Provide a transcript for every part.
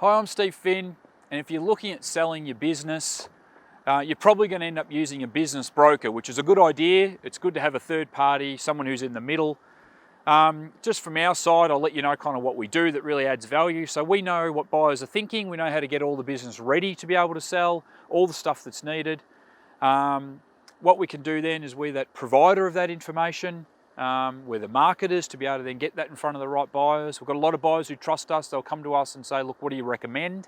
Hi, I'm Steve Finn, and if you're looking at selling your business, you're probably going to end up using a business broker, which is a good idea. It's good to have a third party, someone who's in the middle. Just from our side, I'll let you know kind of what we do that really adds value. So we know what buyers are thinking, we know how to get all the business ready to be able to sell, all the stuff that's needed. What we can do then is we're that provider of that information. We're the marketers to be able to then get that in front of the right buyers. We've got a lot of buyers who trust us. They'll come to us and say, look, what do you recommend?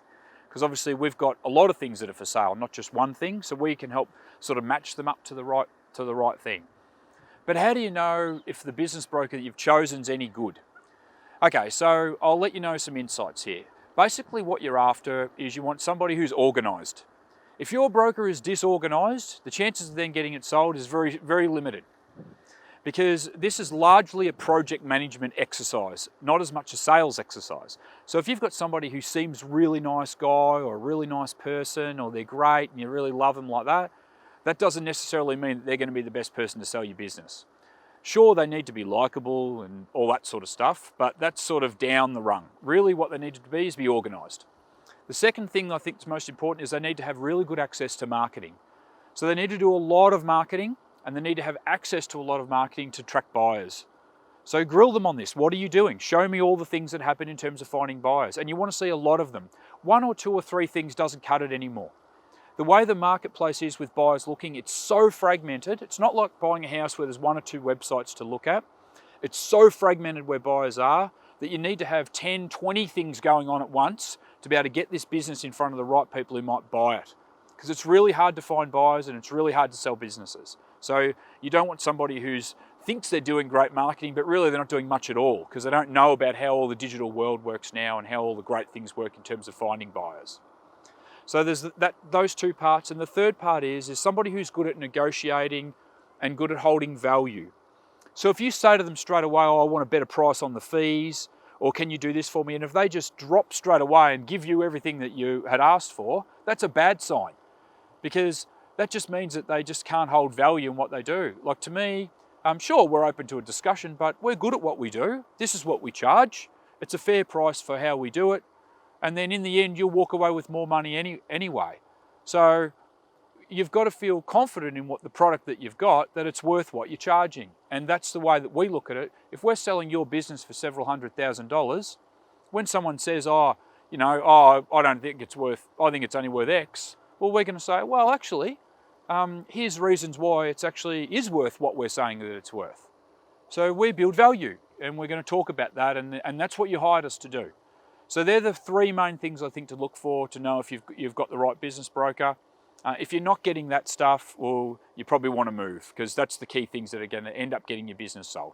Because obviously we've got a lot of things that are for sale, not just one thing. So we can help sort of match them up to the right thing. But how do you know if the business broker that you've chosen is any good? Okay, so I'll let you know some insights here. Basically what you're after is you want somebody who's organised. If your broker is disorganised, the chances of then getting it sold is very, very limited. Because this is largely a project management exercise, not as much a sales exercise. So if you've got somebody who seems really nice guy or a really nice person, or they're great and you really love them like that, that doesn't necessarily mean that they're going to be the best person to sell your business. Sure, they need to be likable and all that sort of stuff, but that's sort of down the rung. Really what they need to be is be organised. The second thing I think is most important is they need to have really good access to marketing. So they need to do a lot of marketing, and they need to have access to a lot of marketing to attract buyers. So grill them on this. What are you doing? Show me all the things that happen in terms of finding buyers. And you want to see a lot of them. 1 or 2 or 3 things doesn't cut it anymore. The way the marketplace is with buyers looking, it's so fragmented. It's not like buying a house where there's 1 or 2 websites to look at. It's so fragmented where buyers are that you need to have 10, 20 things going on at once to be able to get this business in front of the right people who might buy it. Because it's really hard to find buyers and it's really hard to sell businesses. So you don't want somebody who thinks they're doing great marketing, but really they're not doing much at all because they don't know about how all the digital world works now and how all the great things work in terms of finding buyers. So there's those 2 parts. And the third part is somebody who's good at negotiating and good at holding value. So if you say to them straight away, oh, I want a better price on the fees, or can you do this for me? And if they just drop straight away and give you everything that you had asked for, that's a bad sign. Because that just means that they just can't hold value in what they do. Like to me, I'm sure we're open to a discussion, but we're good at what we do. This is what we charge. It's a fair price for how we do it. And then in the end, you'll walk away with more money anyway. So you've got to feel confident in what the product that you've got, that it's worth what you're charging. And that's the way that we look at it. If we're selling your business for several $100,000, when someone says, I don't think it's worth, I think it's only worth X, well, we're going to say, well, actually, here's reasons why it's actually is worth what we're saying that it's worth. So we build value, and we're going to talk about that, and that's what you hired us to do. So they're the 3 main things I think to look for to know if you've got the right business broker. If you're not getting that stuff, well, you probably want to move because that's the key things that are going to end up getting your business sold.